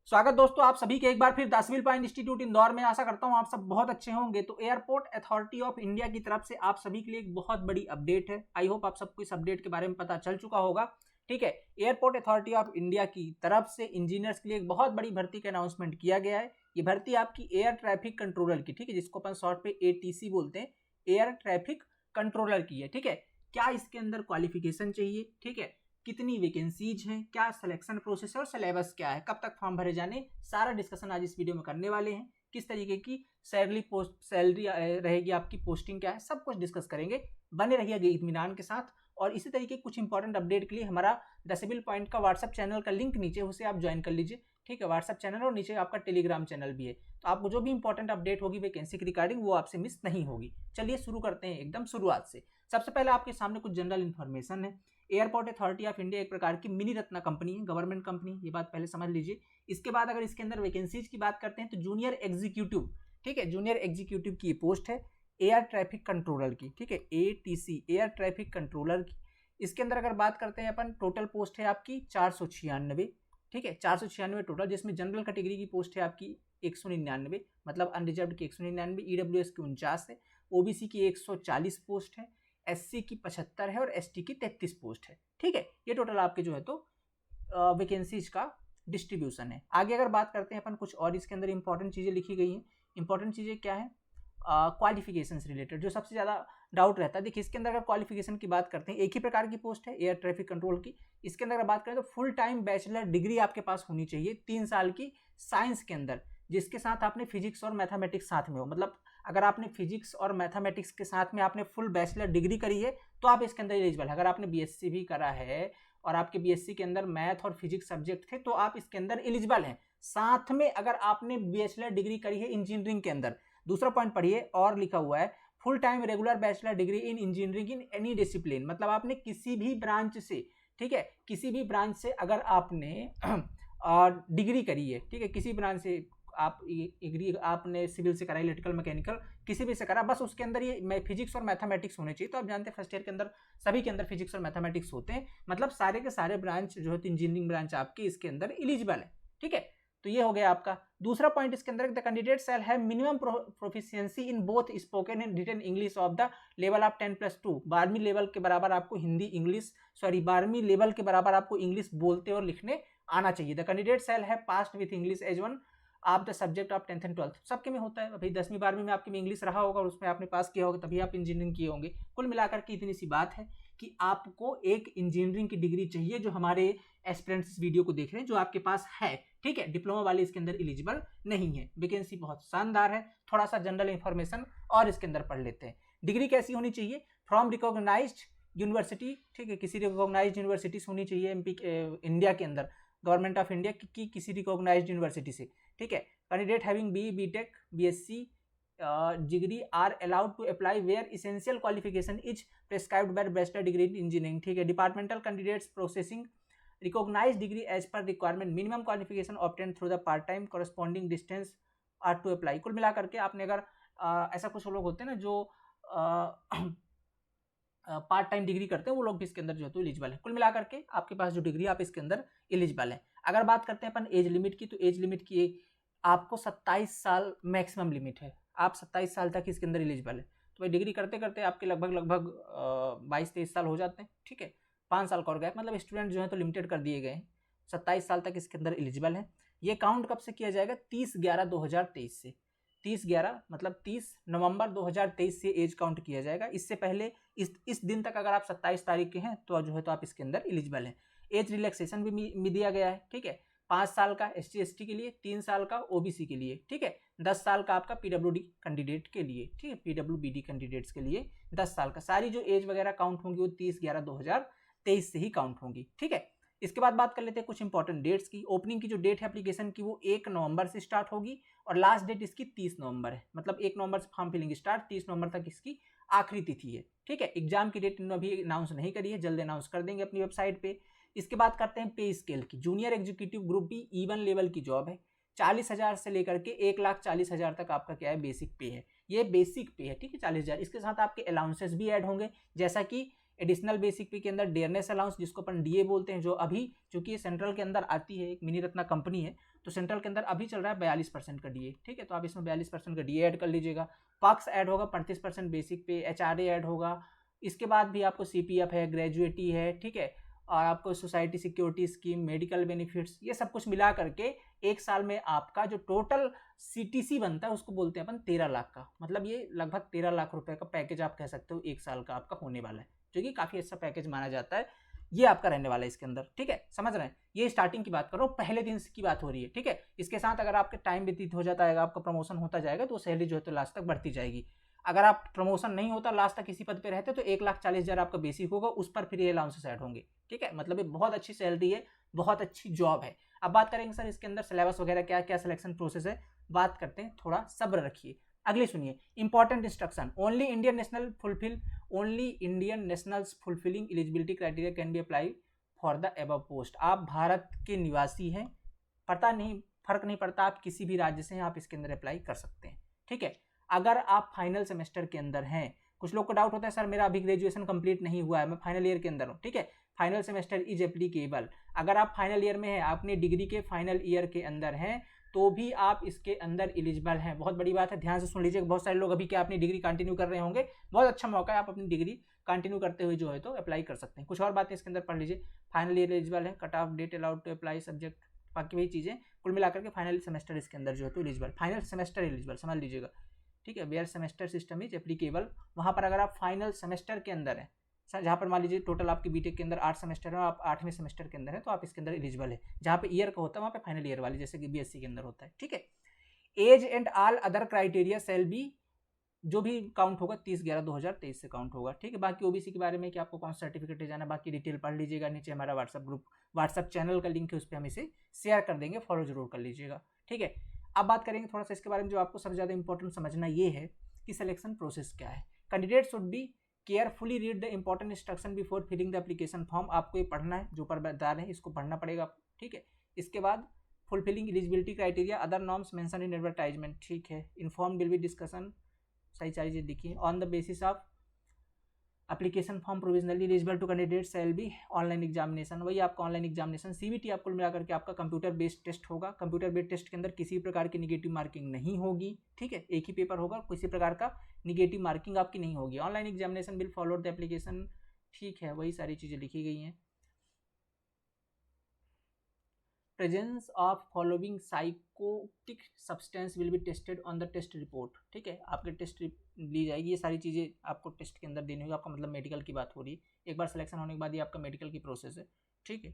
स्वागत दोस्तों आप सभी के एक बार फिर the civil point institute Indore में। आशा करता हूं आप सब बहुत अच्छे होंगे। तो एयरपोर्ट अथॉरिटी ऑफ इंडिया की तरफ से आप सभी के लिए एक बहुत बड़ी अपडेट है। आई होप आप सबको इस अपडेट के बारे में पता चल चुका होगा। ठीक है, एयरपोर्ट अथॉरिटी ऑफ इंडिया की तरफ से इंजीनियर्स के लिए एक बहुत बड़ी भर्ती का अनाउंसमेंट किया गया है। ये भर्ती आपकी एयर ट्रैफिक कंट्रोलर की, ठीक है, जिसको अपन शॉर्ट पे ATC बोलते हैं, एयर ट्रैफिक कंट्रोलर की है। ठीक है, क्या इसके अंदर क्वालिफिकेशन चाहिए, ठीक है, कितनी वैकेंसीज हैं, क्या सिलेक्शन प्रोसेस है और सिलेबस क्या है, कब तक फॉर्म भरे जाने, सारा डिस्कशन आज इस वीडियो में करने वाले हैं। किस तरीके की सैलरी रहेगी, आपकी पोस्टिंग क्या है, सब कुछ डिस्कस करेंगे। बने रहिए इत्मीनान के साथ। और इसी तरीके कुछ इंपॉर्टेंट अपडेट के लिए हमारा द सिविल पॉइंट का व्हाट्सएप चैनल का लिंक नीचे, उसे आप ज्वाइन कर लीजिए। ठीक है, व्हाट्सएप चैनल और नीचे आपका टेलीग्राम चैनल भी है, तो आपको जो भी इंपॉर्टेंट अपडेट होगी वैकेंसी की रिगार्डिंग वो आपसे मिस नहीं होगी। चलिए शुरू करते हैं एकदम शुरुआत से। सबसे पहले आपके सामने कुछ जनरल इन्फॉर्मेशन है। एयरपोर्ट अथॉरिटी ऑफ इंडिया एक प्रकार की मिनी रत्ना कंपनी है, गवर्नमेंट कंपनी, ये बात पहले समझ लीजिए। इसके बाद अगर इसके अंदर वैकेंसीज की बात करते हैं तो जूनियर एग्जीक्यूटिव, ठीक है, जूनियर एग्जीक्यूटिव की पोस्ट है एयर ट्रैफिक कंट्रोलर की, ठीक है, ATC एयर ट्रैफिक कंट्रोलर की। इसके अंदर अगर बात करते हैं अपन, टोटल पोस्ट है आपकी 496, ठीक है, 496 टोटल, जिसमें जनरल कैटेगरी की पोस्ट है आपकी 199, मतलब अनरिजर्व की 199, EWS की 49 है, OBC की 140 पोस्ट है, SC की 75 है और ST की 33 पोस्ट है। ठीक है, ये टोटल आपके जो है तो वैकेंसीज का डिस्ट्रीब्यूशन है। आगे अगर बात करते हैं अपन, कुछ और इसके अंदर इंपॉर्टेंट चीज़ें लिखी गई हैं। इंपॉर्टेंट चीज़ें क्या है, क्वालिफिकेशन से रिलेटेड जो सबसे ज़्यादा डाउट रहता है। देखिए, इसके अंदर अगर क्वालिफिकेशन की बात करते हैं, एक ही प्रकार की पोस्ट है एयर ट्रैफिक कंट्रोल की। इसके अंदर अगर बात करें तो फुल टाइम बैचलर डिग्री आपके पास होनी चाहिए 3 साल की साइंस के अंदर, जिसके साथ आपने फिजिक्स और मैथमेटिक्स साथ में हो। मतलब अगर आपने फिजिक्स और मैथमेटिक्स के साथ में आपने फुल बैचलर डिग्री करी है तो आप इसके अंदर एलिजिबल है। अगर आपने BSc भी करा है और आपके BSc के अंदर मैथ और फिजिक्स सब्जेक्ट थे तो आप इसके अंदर एलिजिबल हैं। साथ में अगर आपने बैचलर डिग्री करी है इंजीनियरिंग के अंदर, दूसरा पॉइंट पढ़िए, और लिखा हुआ है full time regular bachelor degree in engineering in any discipline, मतलब आपने किसी भी ब्रांच से, ठीक है, किसी भी ब्रांच से अगर आपने डिग्री करी है, ठीक है, किसी ब्रांच से आप एग्री, आपने सिविल से करा, इलेक्ट्रिकल, मैकेनिकल, किसी भी से करा, बस उसके अंदर ये फिजिक्स और मैथमेटिक्स होने चाहिए। तो आप जानते हैं फर्स्ट ईयर के अंदर सभी के अंदर फिजिक्स और मैथमेटिक्स होते हैं, मतलब सारे के सारे ब्रांच जो है इंजीनियरिंग ब्रांच आपकी इसके अंदर एलिजिबल है। ठीक है, तो ये हो गया आपका दूसरा पॉइंट। इसके अंदर the candidate shall have minimum proficiency in both spoken and written English of the level of 10+2, 12वीं लेवल के बराबर आपको हिंदी इंग्लिश, 12वीं लेवल के बराबर आपको इंग्लिश बोलते और लिखने आना चाहिए। The candidate shall have passed with English as one of the subject of 10th and 12th, सबके में होता है। अभी 10वीं 12वीं में आपके में इंग्लिश रहा होगा और उसमें आपने पास किया होगा, तभी आप इंजीनियरिंग किए होंगे। कुल मिलाकर के इतनी सी बात है कि आपको एक इंजीनियरिंग की डिग्री चाहिए, जो हमारे एस्पिरेंट्स इस वीडियो को देख रहे हैं, जो आपके पास है। ठीक है, डिप्लोमा वाले इसके अंदर एलिजिबल नहीं है। वैकेंसी बहुत शानदार है। थोड़ा सा जनरल इंफॉर्मेशन और इसके अंदर पढ़ लेते हैं। डिग्री कैसी होनी चाहिए, फ्रॉम रिकॉग्नाइज्ड यूनिवर्सिटी, ठीक है, किसी रिकॉग्नाइज्ड यूनिवर्सिटी से होनी चाहिए इंडिया के अंदर, गवर्नमेंट ऑफ इंडिया की किसी रिकॉग्नाइज्ड यूनिवर्सिटी से। ठीक है, candidate having BE, BTech, BSc degree are allowed to apply where essential qualification is prescribed by bachelor degree in engineering. ठीक है, departmental candidates processing recognised degree as per requirement, minimum qualification obtain through the part time correspondence distance are to apply. कुल मिलाकर के आपने अगर ऐसा कुछ लोग होते हैं ना जो पार्ट टाइम डिग्री करते हैं, वो लोग भी इसके अंदर जो है तो एलिजिबल है। कुल मिलाकर के आपके पास जो डिग्री आप इसके अंदर एलिजिबल है। अगर बात करते हैं अपन एज लिमिट की, तो एज लिमिट की आपको 27 साल मैक्सिमम लिमिट है। आप 27 साल तक इसके अंदर एलिजिबल है। तो भाई डिग्री करते करते आपके लगभग 22-23 साल हो जाते हैं। ठीक है, 5 साल का और गैप, मतलब स्टूडेंट जो है तो लिमिटेड कर दिए गए हैं। 27 साल तक इसके अंदर एलिजिबल है। ये काउंट कब से किया जाएगा, 30/11/2023 से। 30/11 मतलब 30 नवंबर 2023 से एज काउंट किया जाएगा। इससे पहले इस दिन तक अगर आप 27 तारीख के हैं तो जो है तो आप इसके अंदर एलिजिबल हैं। एज रिलैक्सेशन भी दिया गया है। ठीक है, 5 साल का SC ST के लिए, 3 साल का OBC के लिए, ठीक है, 10 साल का आपका PWD कैंडिडेट के लिए, ठीक है, PWBD कैंडिडेट्स के लिए 10 साल का। सारी जो एज वगैरह काउंट होंगी वो 30/11/2023 से ही काउंट होंगी। ठीक है, इसके बाद बात कर लेते हैं कुछ इंपॉर्टेंट डेट्स की। ओपनिंग की जो डेट है एप्लीकेशन की वो 1 नवंबर से स्टार्ट होगी और लास्ट डेट इसकी 30 नवंबर है। मतलब 1 नवंबर से फॉर्म फिलिंग स्टार्ट, 30 नवंबर तक इसकी आखिरी तिथि है। ठीक है, एग्जाम की डेट अभी अनाउंस नहीं करी है, जल्द अनाउंस कर देंगे अपनी वेबसाइट पे। इसके बाद करते हैं पे स्केल की। Junior executive group B E1 level की जॉब है। 40,000 से लेकर के 1,40,000 तक आपका क्या है, बेसिक पे है। ये बेसिक पे है। ठीक है, 40,000। इसके साथ आपके अलाउंसेस भी ऐड होंगे, जैसा कि एडिशनल बेसिक पे के अंदर डेयरनेस अलाउंस जिसको अपन डीए बोलते हैं, जो अभी चूंकि ये सेंट्रल के अंदर आती है, एक मिनी रत्ना कंपनी है, तो सेंट्रल के अंदर अभी चल रहा है 42% का डीए, ठीक है, तो आप इसमें 42% का डीए ऐड कर लीजिएगा। पक्स ऐड होगा 35% बेसिक पे, एचआरए ऐड होगा, इसके बाद भी आपको सीपीएफ है, ग्रेजुएटी है, ठीक है, और आपको society security scheme, medical benefits, ये सब कुछ मिला करके एक साल में आपका जो टोटल सीटीसी बनता है उसको बोलते हैं अपन 13 लाख का, मतलब ये लगभग 13 लाख रुपए का पैकेज आप कह सकते हो एक साल का आपका होने वाला है, जो कि काफ़ी अच्छा पैकेज माना जाता है, ये आपका रहने वाला है इसके अंदर, ठीक है, समझ रहे हैं। ये स्टार्टिंग की बात करो, पहले दिन की बात हो रही है, ठीक है। इसके साथ अगर आपके टाइम व्यतीत हो जाता है, आपका प्रमोशन होता जाएगा तो सैलरी जो है तो लास्ट तक बढ़ती जाएगी। अगर आप प्रमोशन नहीं होता, लास्ट तक किसी पद पे रहते तो 1,40,000 आपका बेसिक होगा, उस पर फिर ये अलाउंसेस ऐड होंगे, ठीक है, मतलब ये बहुत अच्छी सैलरी है, बहुत अच्छी जॉब है। अब बात करेंगे सर इसके अंदर सिलेबस वगैरह क्या क्या सिलेक्शन प्रोसेस है, बात करते हैं, थोड़ा सब्र रखिए। अगले सुनिए, important instruction, only Indian nationals fulfilling eligibility criteria can be apply for the above post. आप भारत के निवासी हैं, पता नहीं, फर्क नहीं पड़ता, आप किसी भी राज्य से हैं, आप इसके अंदर अप्लाई कर सकते हैं, ठीक है। अगर आप फाइनल सेमेस्टर के अंदर हैं, कुछ लोग को डाउट होता है सर मेरा अभी ग्रेजुएशन कंप्लीट नहीं हुआ है, मैं फाइनल ईयर के अंदर हूँ, ठीक है, फाइनल सेमेस्टर इज एप्लीकेबल। अगर आप फाइनल ईयर में हैं, अपने डिग्री के फाइनल ईयर के अंदर हैं, तो भी आप इसके अंदर एलिजिबल हैं। बहुत बड़ी बात है, ध्यान से सुन लीजिए, बहुत सारे लोग अभी क्या अपनी डिग्री कंटिन्यू कर रहे होंगे, बहुत अच्छा मौका है, आप अपनी डिग्री कंटिन्यू करते हुए जो है तो अप्लाई कर सकते हैं। कुछ और बातें इसके अंदर पढ़ लीजिए, फाइनल ईयर एलिजिबल है, cut off date allowed to apply subject, बाकी वही चीज़ें कुल मिलाकर के फाइनल सेमेस्टर इसके अंदर जो है तो एलिजिबल, फाइनल सेमेस्टर एलिजिबल समझ लीजिएगा, ठीक है। Where semester system is applicable, वहाँ पर अगर आप फाइनल सेमेस्टर के अंदर हैं, जहाँ पर मान लीजिए टोटल आपकी बीटेक के अंदर 8 सेमेस्टर है, आप 8वें सेमेस्टर के अंदर है, तो आप इसके अंदर एलिजिबल है। जहाँ पे ईयर का होता है वहाँ पे फाइनल ईयर वाली, जैसे कि बीएससी के अंदर होता है, ठीक है। Age and all other criteria shall be, जो भी काउंट होगा 30/11/2023 से काउंट होगा, ठीक है। बाकी ओबीसी के बारे में कि आपको कौन सा सर्टिफिकेट ले जाना, बाकी डिटेल पढ़ लीजिएगा, नीचे हमारा व्हाट्सअप चैनल का लिंक है, उस पर हम इसे शेयर कर देंगे, फॉलो जरूर कर लीजिएगा, ठीक है। अब बात करेंगे थोड़ा सा इसके बारे में, जो आपको सबसे ज़्यादा इंपॉर्टेंट समझना ये है कि सिलेक्शन प्रोसेस क्या है। Candidate should be carefully read the important instruction before filling the application form. आपको ये पढ़ना है, जो ऊपर बता रहे हैं इसको पढ़ना पड़ेगा आपको, ठीक है। इसके बाद fulfilling eligibility criteria, other norms mention in advertisement, ठीक है। इन्फॉर्म विल बी डिस्कशन, सही सारी चीज़ लिखी है। On the basis of application form provisionally eligible to candidate shall be online examination, वही आपका ऑनलाइन एग्जामिनेशन सीबीटी आपको मिलाकर के आपका कंप्यूटर बेस्ड टेस्ट होगा। कंप्यूटर बेस्ड टेस्ट के अंदर किसी प्रकार की निगेटिव मार्किंग नहीं होगी, ठीक है, एक ही पेपर होगा, किसी प्रकार का निगेटिव मार्किंग आपकी नहीं होगी। Online examination will follow the application, ठीक है, वही सारी चीज़ें लिखी गई हैं। Presence of following psychotic substance will be tested on the test report, ठीक है, आपके टेस्ट ली जाएगी, ये सारी चीज़ें आपको टेस्ट के अंदर देनी होगी। आपका मतलब मेडिकल की बात हो रही है, एक बार सिलेक्शन होने के बाद ये आपका मेडिकल की प्रोसेस है, ठीक है।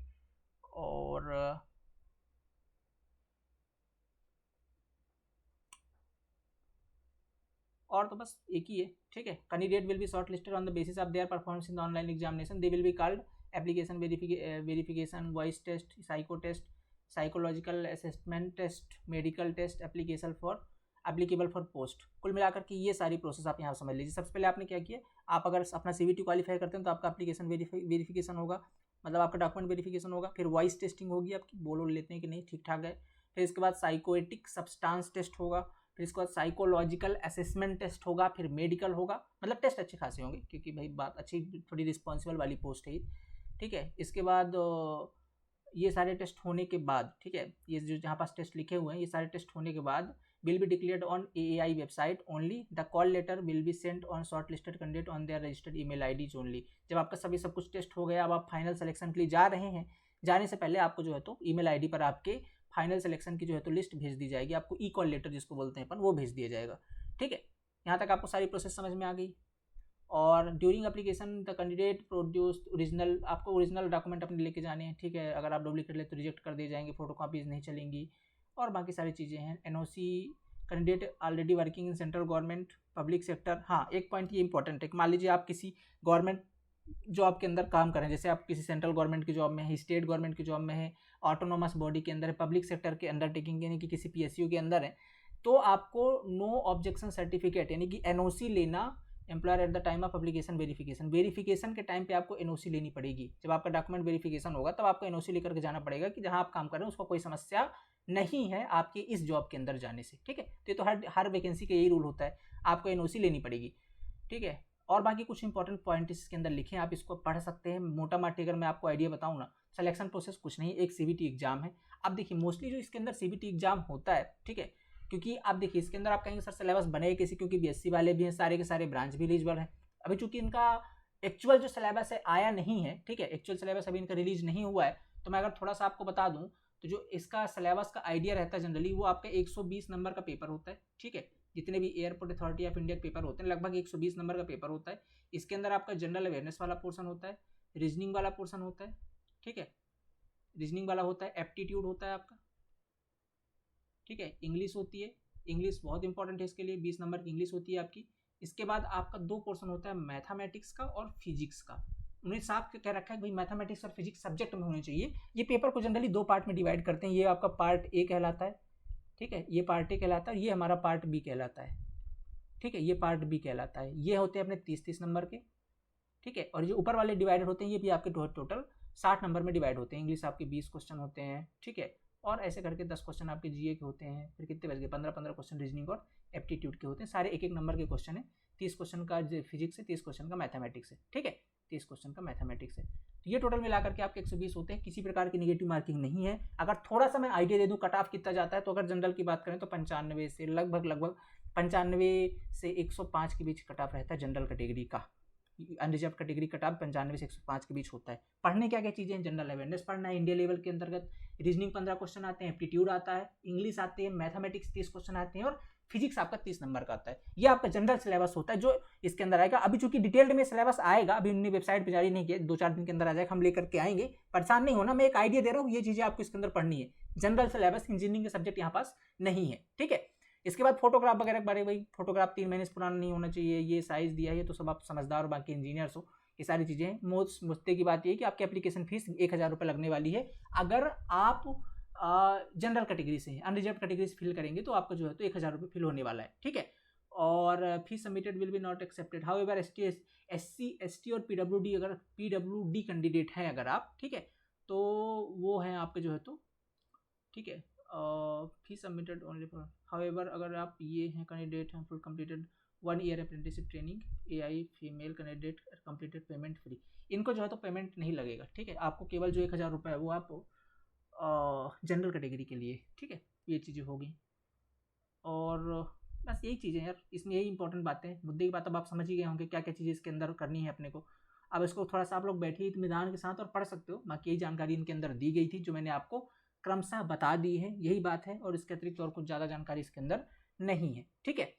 और तो बस एक ही है, ठीक है। Candidate will be short listed on the basis of their performance in the online examination, they will be called application verification, voice test, psycho test, psychological assessment test, medical test, applicable for post. कुल मिलाकर के ये सारी process आप यहाँ समझ लीजिए। सबसे पहले आपने क्या किया, आप अगर अपना सीवीटी क्वालिफाई करते हैं तो आपका एप्लीकेशन वेरिफिकेशन होगा, मतलब आपका डॉक्यूमेंट वेरिफिकेशन होगा, फिर वॉइस टेस्टिंग होगी, आपकी बोल लेते हैं कि नहीं ठीक ठाक है, फिर इसके बाद साइकोएटिक सब्सटेंस टेस्ट होगा, फिर इसके बाद साइकोलॉजिकल असेसमेंट टेस्ट होगा, फिर मेडिकल होगा, मतलब टेस्ट अच्छे खासे होंगे क्योंकि भाई बात अच्छी, थोड़ी रिस्पॉन्सिबल वाली पोस्ट है, ठीक है। इसके बाद ये सारे टेस्ट होने के बाद, ठीक है, ये जो जहाँ पास टेस्ट लिखे हुए हैं, ये सारे टेस्ट होने के बाद will be declared on AAI website only. The call letter will be sent on shortlisted candidate on their registered email IDs only. जब आपका सभी सब कुछ टेस्ट हो गया, अब आप फाइनल सिलेक्शन के लिए जा रहे हैं, जाने से पहले आपको जो है तो ईमेल आईडी पर आपके फाइनल सिलेक्शन की जो है तो लिस्ट भेज दी जाएगी, आपको ई कॉल लेटर जिसको बोलते हैं अपन, वो भेज दिया जाएगा, ठीक है। यहाँ तक आपको सारी प्रोसेस समझ में आ गई। और during application the candidate produce original, आपको ओरिजिनल डॉक्यूमेंट अपने लेके जाने हैं, ठीक है। अगर आप डुप्लीकेट ले तो रिजेक्ट कर दिए जाएंगे, फोटो कॉपीज नहीं चलेंगी, और बाकी सारी चीज़ें हैं। NOC, candidate already working in central government public sector, हाँ एक पॉइंट ये इंपॉर्टेंट है कि मान लीजिए आप किसी गवर्नमेंट जॉब के अंदर काम करें, जैसे आप किसी सेंट्रल गवर्नमेंट की जॉब में है, स्टेट गवर्नमेंट की जॉब में है, ऑटोनोमस बॉडी के अंदर है, पब्लिक सेक्टर के अंडरटेकिंग यानी कि किसी पीएसयू के अंदर है, तो आपको नो ऑब्जेक्शन सर्टिफिकेट यानी कि एनओसी लेना employer at the time of application verification के टाइम पे आपको एनओसी लेनी पड़ेगी। जब आपका डॉक्यूमेंट वेरिफिकेशन होगा तब आपको एनओसी लेकर के जाना पड़ेगा कि जहां आप काम कर रहे हैं उसको कोई समस्या नहीं है आपके इस जॉब के अंदर जाने से, ठीक है। तो ये तो हर वैकेंसी का यही रूल होता है, आपको एनओसी लेनी पड़ेगी, ठीक है। और बाकी कुछ इंपॉर्टेंट पॉइंट इसके अंदर लिखे हैं, आप इसको पढ़ सकते हैं। मोटा माटी अगर मैं आपको आइडिया बताऊँ ना, सिलेक्शन प्रोसेस कुछ नहीं, एक सीबीटी एग्जाम है। अब देखिए मोस्टली जो इसके अंदर सीबीटी एग्जाम होता है, ठीक है, क्योंकि आप देखिए इसके अंदर आप कहेंगे सर सिलेबस बने कैसे, क्योंकि बीएससी वाले भी हैं, सारे के सारे ब्रांच भी एलिजिबल हैं। अभी चूंकि इनका एक्चुअल जो सिलेबस है आया नहीं है, ठीक है, एक्चुअल सिलेबस अभी इनका रिलीज नहीं हुआ है, तो मैं अगर थोड़ा सा आपको बता दूं तो जो इसका सिलेबस का आइडिया रहता है जनरली वो आपका 120 नंबर का पेपर होता है, ठीक है। जितने भी एयरपोर्ट अथॉरिटी ऑफ इंडिया के पेपर होते हैं लगभग 120 नंबर का पेपर होता है। इसके अंदर आपका जनरल अवेयरनेस वाला पोर्सन होता है, रीजनिंग वाला पोर्सन होता है, ठीक है, रीजनिंग वाला होता है, एप्टीट्यूड होता है आपका, ठीक है, इंग्लिश होती है, इंग्लिश बहुत इंपॉर्टेंट है इसके लिए, 20 नंबर की इंग्लिश होती है आपकी। इसके बाद आपका 2 पोर्शन होता है मैथमेटिक्स का और फिजिक्स का। उन्होंने साफ कह रखा है कि भाई मैथमेटिक्स और फिजिक्स सब्जेक्ट में होने चाहिए। ये पेपर को जनरली 2 पार्ट में डिवाइड करते हैं, ये आपका पार्ट ए कहलाता है, ठीक है, ये पार्ट ए कहलाता है, ये हमारा पार्ट बी कहलाता है, ठीक है, ये पार्ट बी कहलाता है। ये होते हैं अपने 30-30 नंबर के, ठीक है, और जो ऊपर वाले डिवाइडेड होते हैं ये भी आपके टोटल 60 नंबर में डिवाइड होते हैं। इंग्लिश आपके 20 क्वेश्चन होते हैं, ठीक है, और ऐसे करके 10 क्वेश्चन आपके जीए के होते हैं, फिर कितने बच गए 15-15 क्वेश्चन रीजनिंग और एप्टीट्यूड के होते हैं, सारे 1-1 नंबर के क्वेश्चन है। 30 क्वेश्चन का फिजिक्स है, 30 क्वेश्चन का मैथमेटिक्स है, ठीक है, 30 क्वेश्चन का मैथमेटिक्स है। तो ये टोटल मिलाकर के आपके 120 होते हैं, किसी प्रकार की नेगेटिव मार्किंग नहीं है। अगर थोड़ा सा मैं आइडिया दे दूं कट ऑफ कितना जाता है, तो अगर जनरल की बात करें तो 95 से लगभग 95 से 105 के बीच कट ऑफ रहता है जनरल कैटेगरी का। अनरिजर्व कैटेगरी कट ऑफ 95 से 105 के बीच होता है। पढ़ने क्या क्या चीज़ें हैं, जनरल अवेयरनेस पढ़ना है इंडिया लेवल के अंतर्गत, रीजनिंग 15 क्वेश्चन आते हैं, एप्टीट्यूड आता है, इंग्लिश आते हैं, मैथमेटिक्स 30 क्वेश्चन आते हैं और फिजिक्स आपका 30 नंबर का आता है। ये आपका जनरल सिलेबस होता है जो इसके अंदर आएगा। अभी चूंकि डिटेल्ड में सिलेबस आएगा, अभी उन्होंने वेबसाइट पर जारी नहीं किया, 2-4 दिन के अंदर आ जाएगा, हम लेकर के आएंगे, परेशान नहीं होना, मैं एक आइडिया दे रहा हूँ, ये चीज़ें आपको इसके अंदर पढ़नी है। जनरल सिलेबस इंजीनियरिंग के सब्जेक्ट यहाँ पास नहीं है, ठीक है। इसके बाद फोटोग्राफ वगैरह के बारे में, भाई फोटोग्राफ 3 महीने से पुराना नहीं होना चाहिए, ये साइज दिया है, तो सब आप समझदार और बाकी इंजीनियर्स हो, ये सारी चीज़ें हैं। मुद्दे की बात ये है कि आपकी एप्लीकेशन फीस 1000 रुपये लगने वाली है। अगर आप जनरल कैटेगरी से हैं, अनरिजर्व कैटेगरी से फिल करेंगे तो आपका जो है तो 1000 रुपये फिल होने वाला है, ठीक है। और fees submitted will be not accepted, how ever SC ST और PWD, अगर PWD कैंडिडेट हैं अगर आप, ठीक है, तो वो हैं आपके जो है तो, ठीक है, fees submitted only for, however अगर आप ये हैं कैंडिडेट हैं full completed 1 year apprenticeship training, AI female candidate completed payment free, इनको जो है तो पेमेंट नहीं लगेगा, ठीक है। आपको केवल जो 1000 रुपये है वो आप जनरल कैटेगरी के लिए, ठीक है, ये चीज़ें होगी। और बस यही चीज़ें यार, इसमें यही इंपॉर्टेंट बातें हैं। मुद्दे की बात अब आप समझ ही गए होंगे क्या क्या चीज़ें इसके अंदर करनी है अपने को। अब इसको थोड़ा सा आप लोग बैठिए इत्मीनान के साथ और पढ़ सकते हो। बाकी यही जानकारी इनके अंदर दी गई थी जो मैंने आपको क्रमशः बता दी है, यही बात है, और इसके अतिरिक्त और कुछ ज़्यादा जानकारी इसके अंदर नहीं है, ठीक है।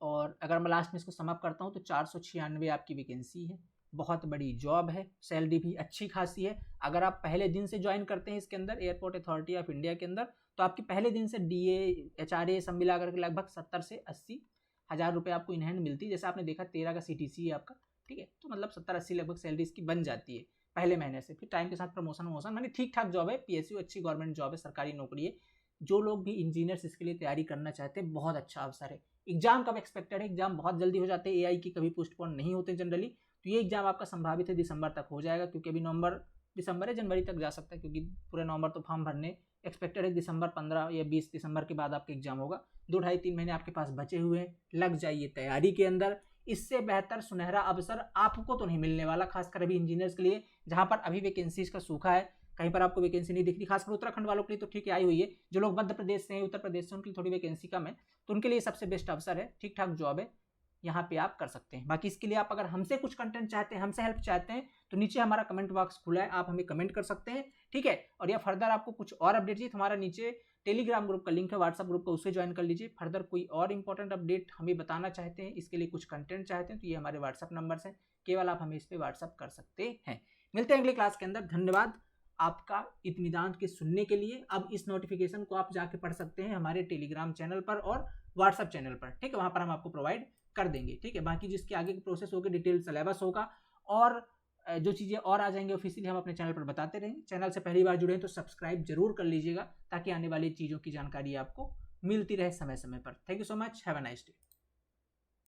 और अगर मैं लास्ट में इसको समअप करता हूँ तो 496 आपकी वैकेंसी है, बहुत बड़ी जॉब है, सैलरी भी अच्छी खासी है। अगर आप पहले दिन से ज्वाइन करते हैं इसके अंदर एयरपोर्ट अथॉरिटी ऑफ इंडिया के अंदर, तो आपके पहले दिन से DA HRA सब मिला करके लगभग 70 से 80 हज़ार रुपये आपको इन हैंड मिलती है। जैसे आपने देखा 13 का CTC है आपका, ठीक है, तो मतलब 70-80 लगभग सैलरी इसकी बन जाती है पहले महीने से। फिर टाइम के साथ प्रमोशन मैंने ठीक ठाक जॉब है, PSU अच्छी गवर्नमेंट जॉब है, सरकारी नौकरी है। जो लोग भी इंजीनियर्स इसके लिए तैयारी करना चाहते हैं बहुत अच्छा अवसर है। एग्जाम कब एक्सपेक्टेड है, एग्जाम बहुत जल्दी हो जाते हैं, AI की कभी पोस्टपोन नहीं होते जनरली। तो ये एग्जाम आपका संभावित है दिसंबर तक हो जाएगा, क्योंकि अभी दिसंबर या जनवरी तक जा सकता है, क्योंकि पूरे नवंबर तो फॉर्म भरने एक्सपेक्टेड है। दिसंबर 15 या 20 दिसंबर के बाद आपका एग्जाम होगा। 2-2.5-3 महीने आपके पास बचे हुए हैं, लग जाइए तैयारी के अंदर। इससे बेहतर सुनहरा अवसर आपको तो नहीं मिलने वाला, खासकर अभी इंजीनियर्स के लिए जहां पर अभी वैकेंसीज का सूखा है, कहीं पर आपको वैकेंसी नहीं दिख रही। खासकर उत्तराखंड वालों के लिए तो ठीक है आई हुई है, जो लोग मध्य प्रदेश से हैं, उत्तर प्रदेश से, उनके लिए थोड़ी वैकेंसी कम है, तो उनके लिए सबसे बेस्ट अवसर है, ठीक ठाक जॉब है, यहाँ पे आप कर सकते हैं। बाकी इसके लिए आप अगर हमसे कुछ कंटेंट चाहते हैं, हमसे हेल्प चाहते हैं, तो नीचे हमारा कमेंट बॉक्स खुला है, आप हमें कमेंट कर सकते हैं, ठीक है। और या फर्दर आपको कुछ और अपडेट चाहिए तो हमारा नीचे टेलीग्राम ग्रुप का लिंक है, व्हाट्सअप ग्रुप का, उससे ज्वाइन कर लीजिए। फर्दर कोई और इंपॉर्टेंट अपडेट हमें बताना चाहते हैं, इसके लिए कुछ कंटेंट चाहते हैं, तो ये हमारे व्हाट्सअप नंबर्स हैं, केवल आप हमें इस पर व्हाट्सअप कर सकते हैं। मिलते हैं अगली क्लास के अंदर। धन्यवाद आपका इत्मीनान के सुनने के लिए। अब इस नोटिफिकेशन को आप जाके पढ़ सकते हैं हमारे टेलीग्राम चैनल पर और व्हाट्सअप चैनल पर, ठीक है, वहां पर हम आपको प्रोवाइड कर देंगे, ठीक है। बाकी जिसके आगे की प्रोसेस होगी, डिटेल सिलेबस होगा और जो चीज़ें और आ जाएंगे ऑफिशियली हम अपने चैनल पर बताते रहेंगे। चैनल से पहली बार जुड़े हैं तो सब्सक्राइब जरूर कर लीजिएगा, ताकि आने वाली चीज़ों की जानकारी आपको मिलती रहे समय समय पर। Thank you so much, have a nice day.